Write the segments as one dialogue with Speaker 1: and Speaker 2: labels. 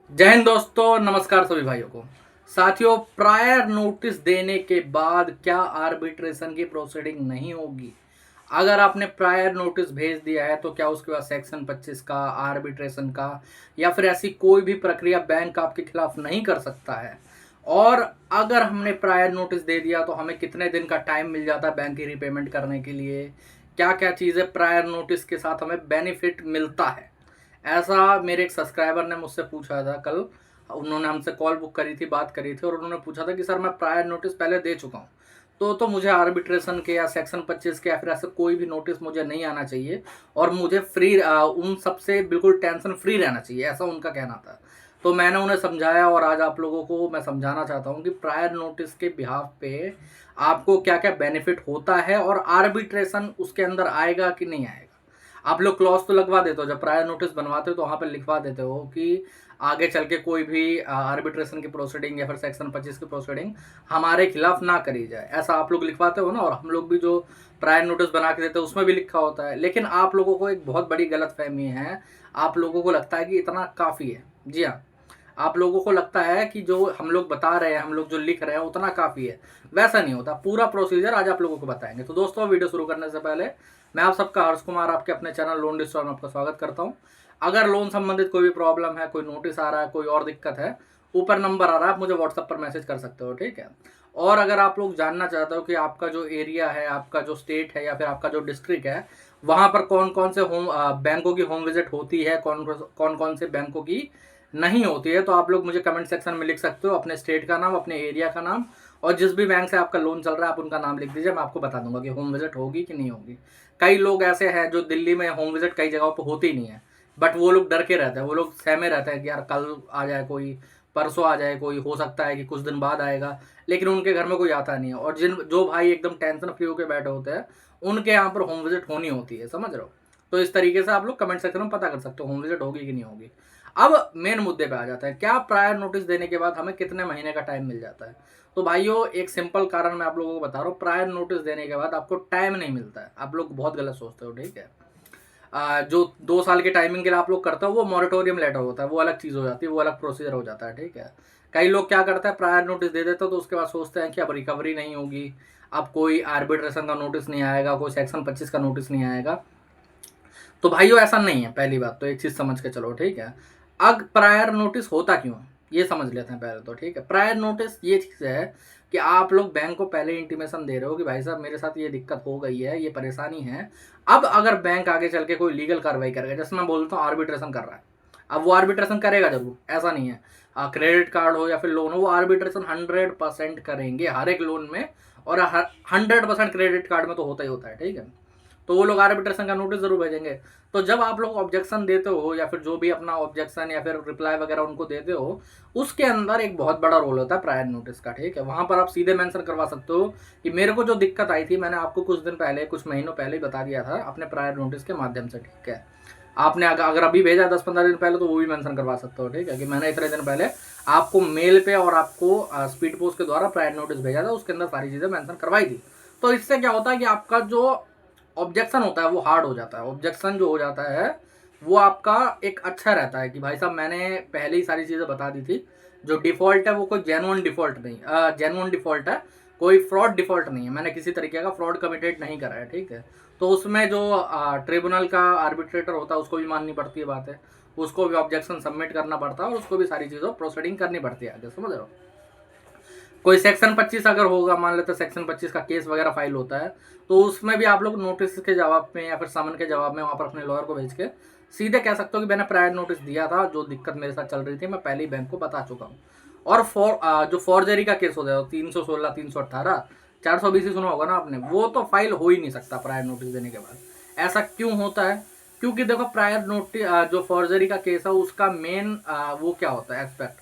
Speaker 1: जय हिंद दोस्तों, नमस्कार सभी भाइयों को। साथियों, प्रायर नोटिस देने के बाद क्या आर्बिट्रेशन की प्रोसीडिंग नहीं होगी? अगर आपने प्रायर नोटिस भेज दिया है तो क्या उसके बाद सेक्शन 25 का, आर्बिट्रेशन का या फिर ऐसी कोई भी प्रक्रिया बैंक आपके खिलाफ नहीं कर सकता है? और अगर हमने प्रायर नोटिस दे दिया तो हमें कितने दिन का टाइम मिल जाता है बैंक की रीपेमेंट करने के लिए? क्या क्या चीज़ें प्रायर नोटिस के साथ हमें बेनिफिट मिलता है? ऐसा मेरे एक सब्सक्राइबर ने मुझसे पूछा था कल। उन्होंने हमसे कॉल बुक करी थी, बात करी थी और उन्होंने पूछा था कि सर मैं प्रायर नोटिस पहले दे चुका हूँ, तो मुझे आर्बिट्रेशन के या सेक्शन 25 के या फिर ऐसे कोई भी नोटिस मुझे नहीं आना चाहिए और मुझे उन सब से बिल्कुल टेंशन फ्री रहना चाहिए, ऐसा उनका कहना था। तो मैंने उन्हें समझाया और आज आप लोगों को मैं समझाना चाहता हूँ कि प्रायर नोटिस के बिहाफ पे आपको क्या क्या बेनिफिट होता है और आर्बिट्रेशन उसके अंदर आएगा कि नहीं आएगा। आप लोग क्लॉज तो लगवा देते हो, जब प्रायर नोटिस बनवाते हो तो वहाँ पे लिखवा देते हो कि आगे चल के कोई भी आर्बिट्रेशन की प्रोसीडिंग या फिर सेक्शन 25 की प्रोसीडिंग हमारे खिलाफ ना करी जाए, ऐसा आप लोग लिखवाते हो ना। और हम लोग भी जो प्रायर नोटिस बना के देते हैं उसमें भी लिखा होता है। लेकिन आप लोगों को एक बहुत बड़ी गलतफहमी है, आप लोगों को लगता है कि इतना काफ़ी है। जी हाँ, आप लोगों को लगता है कि जो हम लोग बता रहे हैं, हम लोग जो लिख रहे हैं उतना काफ़ी है। वैसा नहीं होता, पूरा प्रोसीजर आज आप लोगों को बताएंगे। तो दोस्तों, वीडियो शुरू करने से पहले मैं आप सबका हर्ष कुमार आपके अपने चैनल लोन डिस्ट्रॉय में आपका स्वागत करता हूं। अगर लोन संबंधित कोई भी प्रॉब्लम है, कोई नोटिस आ रहा है, कोई और दिक्कत है, ऊपर नंबर आ रहा है, आप मुझे व्हाट्सएप पर मैसेज कर सकते हो, ठीक है। और अगर आप लोग जानना चाहते हो कि आपका जो एरिया है, आपका जो स्टेट है या फिर आपका जो डिस्ट्रिक्ट है, वहाँ पर कौन कौन से बैंकों की होम विजिट होती है, कौन कौन से बैंकों की नहीं होती है, तो आप लोग मुझे कमेंट सेक्शन में लिख सकते हो अपने स्टेट का नाम, अपने एरिया का नाम और जिस भी बैंक से आपका लोन चल रहा है आप उनका नाम लिख दीजिए। मैं आपको बता दूंगा कि होम विजिट होगी कि नहीं होगी। कई लोग ऐसे हैं जो दिल्ली में होम विजिट कई जगहों पर होती ही नहीं है, बट वो लोग डर के रहते हैं, वो लोग सहमे रहते हैं कि यार कल आ जाए कोई, परसों आ जाए कोई, हो सकता है कि कुछ दिन बाद आएगा, लेकिन उनके घर में कोई आता नहीं है। और जो भाई एकदम टेंशन फ्री होकर बैठे होते हैं उनके यहाँ पर होम विजिट होनी होती है, समझ रहे हो। तो इस तरीके से आप लोग कमेंट सेक्शन में पता कर सकते हो होम विजिट होगी कि नहीं होगी। अब मेन मुद्दे पे आ जाता है, क्या प्रायर नोटिस देने के बाद हमें कितने महीने का टाइम मिल जाता है? तो भाइयों, एक सिंपल कारण मैं आप लोगों को बता रहा हूँ, प्रायर नोटिस देने के बाद आपको टाइम नहीं मिलता है। आप लोग बहुत गलत सोचते हो, ठीक है। जो 2 साल के टाइमिंग के लिए आप लोग करते हो वो मॉरेटोरियम लेटर होता है, वो अलग चीज़ हो जाती है, वो अलग प्रोसीजर हो जाता है, ठीक है। कई लोग क्या करते हैं, प्रायर नोटिस दे देते हो तो उसके बाद सोचते हैं कि अब रिकवरी नहीं होगी, अब कोई आर्बिट्रेशन का नोटिस नहीं आएगा, कोई सेक्शन 25 का नोटिस नहीं आएगा। तो भाइयों, ऐसा नहीं है। पहली बात तो एक चीज़ समझ के चलो, ठीक है। अब प्रायर नोटिस होता क्यों है ये समझ लेते हैं पहले तो, ठीक है। प्रायर नोटिस ये चीज़ है कि आप लोग बैंक को पहले इंटीमेशन दे रहे हो कि भाई साहब मेरे साथ ये दिक्कत हो गई है, ये परेशानी है। अब अगर बैंक आगे चल के कोई लीगल कार्रवाई करेगा, जैसे मैं बोलता हूँ आर्बिट्रेशन कर रहा है, अब वो आर्बिट्रेशन करेगा जरूर, ऐसा नहीं है। क्रेडिट कार्ड हो या फिर लोन हो, वो आर्बिट्रेशन 100% करेंगे हर एक लोन में। और 100% क्रेडिट कार्ड में तो होता ही होता है, ठीक है। तो वो लोग आर्बिट्रेशन का नोटिस जरूर भेजेंगे। तो जब आप लोग ऑब्जेक्शन देते हो या फिर जो भी अपना ऑब्जेक्शन या फिर रिप्लाई वगैरह उनको देते हो, उसके अंदर एक बहुत बड़ा रोल होता है प्रायर नोटिस का, ठीक है। वहां पर आप सीधे मेंशन करवा सकते हो कि मेरे को जो दिक्कत आई थी, मैंने आपको कुछ दिन पहले, कुछ महीनों पहले ही बता दिया था अपने प्रायर नोटिस के माध्यम से, ठीक है। आपने अगर अभी भेजा 10-15 दिन पहले तो वो भी मेंशन करवा सकते हो, ठीक है, कि मैंने इतने दिन पहले आपको मेल पे और आपको स्पीड पोस्ट के द्वारा प्रायर नोटिस भेजा था, उसके अंदर सारी चीज़ें मेंशन करवाई थी। तो इससे क्या होता है कि आपका जो ऑब्जेक्शन होता है वो हार्ड हो जाता है। ऑब्जेक्शन जो हो जाता है वो आपका एक अच्छा रहता है कि भाई साहब मैंने पहले ही सारी चीज़ें बता दी थी। जो डिफ़ॉल्ट है वो कोई जेन्युइन डिफ़ॉल्ट नहीं, जेन्युइन डिफ़ॉल्ट है, कोई फ्रॉड डिफ़ॉल्ट नहीं है। मैंने किसी तरीके का फ्रॉड कमिटेड नहीं करा है, ठीक है। तो उसमें जो ट्रिब्यूनल का आर्बिट्रेटर होता है उसको भी माननी पड़ती है बात है, उसको भी ऑब्जेक्शन सबमिट करना पड़ता है और उसको भी सारी चीज़ों प्रोसीडिंग करनी पड़ती है आगे, समझ रहे हो। कोई सेक्शन 25 अगर होगा, मान लेते सेक्शन 25 का केस वगैरह फाइल होता है, तो उसमें भी आप लोग नोटिस के जवाब में या फिर समन के जवाब में वहाँ पर अपने लॉयर को भेज के सीधे कह सकते हो कि मैंने प्रायर नोटिस दिया था, जो दिक्कत मेरे साथ चल रही थी मैं पहले ही बैंक को बता चुका हूँ। और जो फॉर्जरी का केस होता है 316, 318, 420 ही सुना होगा ना आपने, वो तो फाइल हो ही नहीं सकता प्रायर नोटिस देने के बाद। ऐसा क्यों होता है? क्योंकि देखो, प्रायर नोटिस जो फॉर्जरी का केस है उसका मेन वो क्या होता है एक्सपेक्ट,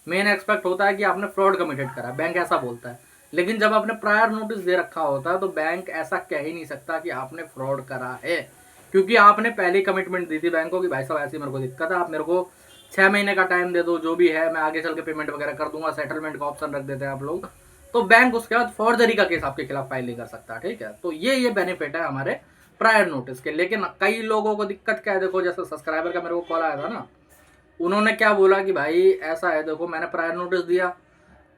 Speaker 1: मेन एक्सपेक्ट होता है कि आपने फ्रॉड कमिटेड करा, बैंक ऐसा बोलता है। लेकिन जब आपने प्रायर नोटिस दे रखा होता है तो बैंक ऐसा कह ही नहीं सकता कि आपने फ्रॉड करा है, क्योंकि आपने पहले कमिटमेंट दी थी बैंक को कि भाई साहब ऐसी मेरे को दिक्कत है, आप मेरे को 6 महीने का टाइम दे दो, जो भी है मैं आगे चल के पेमेंट वगैरह कर दूंगा, सेटलमेंट का ऑप्शन रख देते हैं आप लोग। तो बैंक उसके बाद फॉर्जरी का केस आपके खिलाफ फाइल नहीं कर सकता, ठीक है। तो ये बेनिफिट है हमारे प्रायर नोटिस के। लेकिन कई लोगों को दिक्कत क्या है, देखो जैसे सब्सक्राइबर का मेरे को कॉल आया था ना, उन्होंने क्या बोला कि भाई ऐसा है, देखो मैंने प्रायर नोटिस दिया,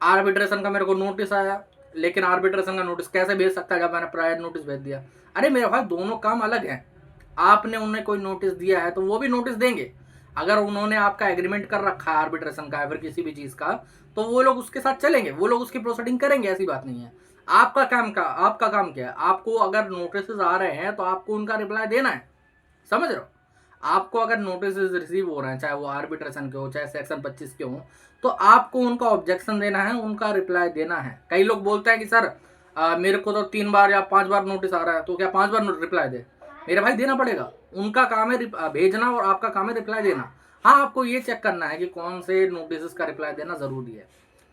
Speaker 1: आर्बिट्रेशन का मेरे को नोटिस आया, लेकिन आर्बिट्रेशन का नोटिस कैसे भेज सकता है जब मैंने प्रायर नोटिस भेज दिया। अरे मेरे भाई दोनों काम अलग हैं। आपने उन्हें कोई नोटिस दिया है तो वो भी नोटिस देंगे। अगर उन्होंने आपका एग्रीमेंट कर रखा है आर्बिट्रेशन का या फिर किसी भी चीज़ का, तो वो लोग उसके साथ चलेंगे, वो लोग उसकी प्रोसीडिंग करेंगे, ऐसी बात नहीं है। आपका काम क्या है? आपको अगर नोटिस आ रहे हैं तो आपको उनका रिप्लाई देना है, समझ रहे हो? आपको अगर नोटिस रिसीव हो रहे हैं, चाहे वो आर्बिट्रेशन के हो चाहे सेक्शन 25 के हो, तो आपको उनका ऑब्जेक्शन देना है, उनका रिप्लाई देना है। कई लोग बोलते हैं कि सर मेरे को तो 3 बार या 5 बार नोटिस आ रहा है, तो क्या 5 बार रिप्लाई दे? मेरे भाई देना पड़ेगा। उनका काम है भेजना और आपका काम है रिप्लाई देना। हाँ, आपको ये चेक करना है कि कौन से नोटिस का रिप्लाई देना ज़रूरी है।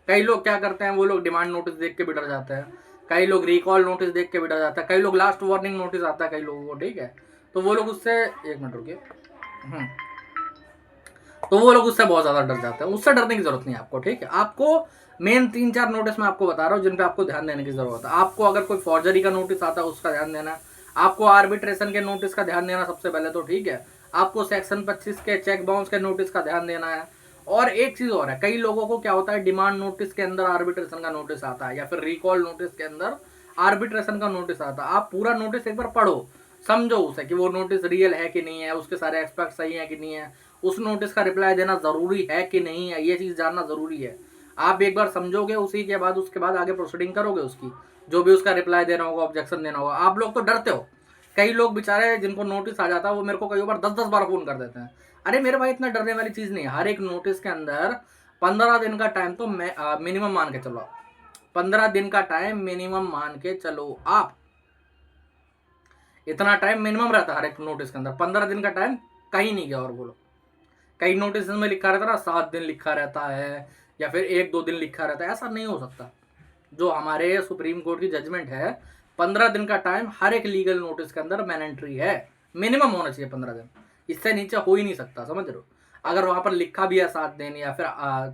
Speaker 1: कई लोग क्या करते हैं, वो लोग डिमांड नोटिस देख के भी डर जाते हैं, कई लोग रिकॉल नोटिस देख के भी डर जाता है, कई लोग लास्ट वार्निंग नोटिस आता है कई लोगों को, ठीक है, तो वो लोग उससे, एक मिनट रुकिए, तो वो लोग उससे बहुत ज़्यादा डर जाते हैं। उससे डरने की जरूरत नहीं है आपको, ठीक है। आपको मेन 3-4 नोटिस मैं आपको बता रहा हूँ जिन पे आपको ध्यान देने की जरूरत है। आपको अगर कोई फॉर्जरी का नोटिस आता है उसका ध्यान देना है, आपको आर्बिट्रेशन के नोटिस का ध्यान देना सबसे पहले तो, ठीक है। आपको सेक्शन 25 के चेक बाउंस के नोटिस का ध्यान देना है। और एक चीज़ और है, कई लोगों को क्या होता है, डिमांड नोटिस के अंदर आर्बिट्रेशन का नोटिस आता है या फिर रिकॉल नोटिस के अंदर आर्बिट्रेशन का नोटिस आता है। आप पूरा नोटिस एक बार पढ़ो, समझो उसे कि वो नोटिस रियल है कि नहीं है, उसके सारे एस्पेक्ट सही है कि नहीं है, उस नोटिस का रिप्लाई देना ज़रूरी है कि नहीं है, ये चीज़ जानना ज़रूरी है। आप एक बार समझोगे उसी के बाद उसके बाद आगे प्रोसीडिंग करोगे उसकी, जो भी उसका रिप्लाई देना होगा, ऑब्जेक्शन देना होगा। आप लोग तो डरते हो, कई लोग बेचारे जिनको नोटिस आ जाता है वो मेरे को कई बार 10-10 बार फ़ोन कर देते हैं। अरे मेरे भाई इतना डरने वाली चीज़ नहीं है। हर एक नोटिस के अंदर 15 दिन का टाइम तो मिनिमम मान के चलो, 15 दिन का टाइम मिनिमम मान के चलो आप, इतना टाइम मिनिमम रहता है हर एक नोटिस के अंदर। 15 दिन का टाइम कहीं नहीं गया। और बोलो, कई नोटिस में लिखा रहता है ना 7 दिन लिखा रहता है या फिर 1-2 दिन लिखा रहता है, ऐसा नहीं हो सकता। जो हमारे सुप्रीम कोर्ट की जजमेंट है, 15 दिन का टाइम हर एक लीगल नोटिस के अंदर मैंडेटरी है, मिनिमम होना चाहिए 15 दिन, इससे नीचे हो ही नहीं सकता, समझ रहे हो। अगर वहाँ पर लिखा भी है 7 दिन या फिर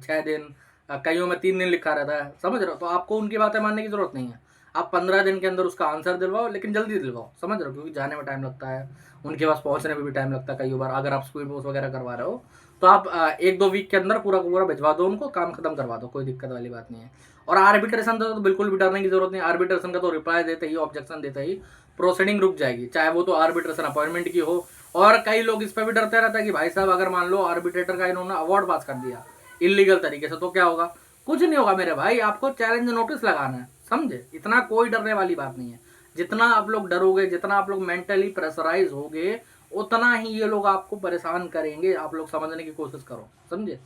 Speaker 1: 6 दिन, कईयों में 3 दिन लिखा रहता है, समझ रहे हो, तो आपको उनकी बातें मानने की जरूरत नहीं है। आप 15 दिन के अंदर उसका आंसर दिलवाओ, लेकिन जल्दी दिलवाओ, समझ रहे हो, क्योंकि जाने में टाइम लगता है, उनके पास पहुंचने में भी टाइम लगता है कई बार। अगर आप स्पीड पोस्ट वगैरह करवा रहे हो तो आप 1-2 वीक के अंदर पूरा का पूरा भिजवा दो उनको, काम खत्म करवा दो, कोई दिक्कत वाली बात नहीं है। और आर्बिट्रेशन तो बिल्कुल भी डरने की जरूरत नहीं। आर्बिट्रेशन का तो रिप्लाई देते ही, ऑब्जेक्शन देते ही प्रोसीडिंग रुक जाएगी, चाहे वो तो आर्बिट्रेशन अपॉइंटमेंट की हो। और कई लोग इस पर भी डरते रहता है कि भाई साहब अगर मान लो आर्बिट्रेटर का इन्होंने अवार्ड पास कर दिया इलीगल तरीके से तो क्या होगा? कुछ नहीं होगा मेरे भाई, आपको चैलेंज नोटिस लगाना है, समझे। इतना कोई डरने वाली बात नहीं है। जितना आप लोग डरोगे, जितना आप लोग मेंटली प्रेशराइज होगे, उतना ही ये लोग आपको परेशान करेंगे। आप लोग समझने की कोशिश करो, समझे।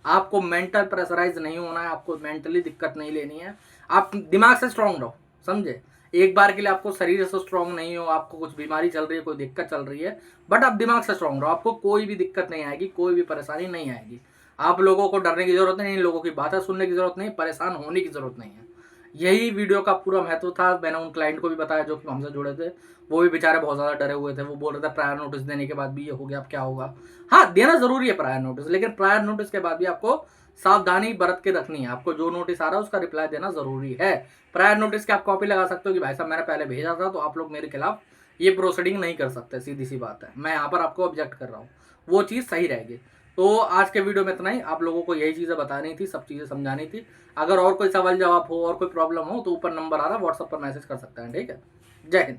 Speaker 1: आपको मेंटल प्रेशराइज नहीं होना है, आपको मेंटली दिक्कत नहीं लेनी है। आप दिमाग से स्ट्रांग रहो, समझे। एक बार के लिए आपको शरीर से स्ट्रांग नहीं हो, आपको कुछ बीमारी चल रही है, कोई दिक्कत चल रही है, बट आप दिमाग से स्ट्रांग रहो, आपको कोई भी दिक्कत नहीं आएगी, कोई भी परेशानी नहीं आएगी। आप लोगों को डरने की जरूरत नहीं, इन लोगों की बातें सुनने की जरूरत नहीं, परेशान होने की जरूरत नहीं है। यही वीडियो का पूरा महत्व था। मैंने उन क्लाइंट को भी बताया जो कि हमसे जुड़े थे, वो भी बेचारे बहुत ज़्यादा डरे हुए थे। वो बोल रहे थे प्रायर नोटिस देने के बाद भी ये हो गया, अब क्या होगा। हाँ, देना जरूरी है प्रायर नोटिस, लेकिन प्रायर नोटिस के बाद भी आपको सावधानी बरत के रखनी है। आपको जो नोटिस आ रहा है उसका रिप्लाई देना जरूरी है। प्रायर नोटिस की आप कॉपी लगा सकते हो कि भाई साहब मैंने पहले भेजा था, तो आप लोग मेरे खिलाफ ये प्रोसीडिंग नहीं कर सकते, सीधी सी बात है। मैं यहाँ पर आपको ऑब्जेक्ट कर रहा हूँ, वो चीज़ सही रहेगी। तो आज के वीडियो में इतना ही। आप लोगों को यही चीज़ें बतानी थी, सब चीज़ें समझानी थी। अगर और कोई सवाल जवाब हो और कोई प्रॉब्लम हो तो ऊपर नंबर आ रहा है, व्हाट्सएप पर मैसेज कर सकते हैं, ठीक है। जय हिंद।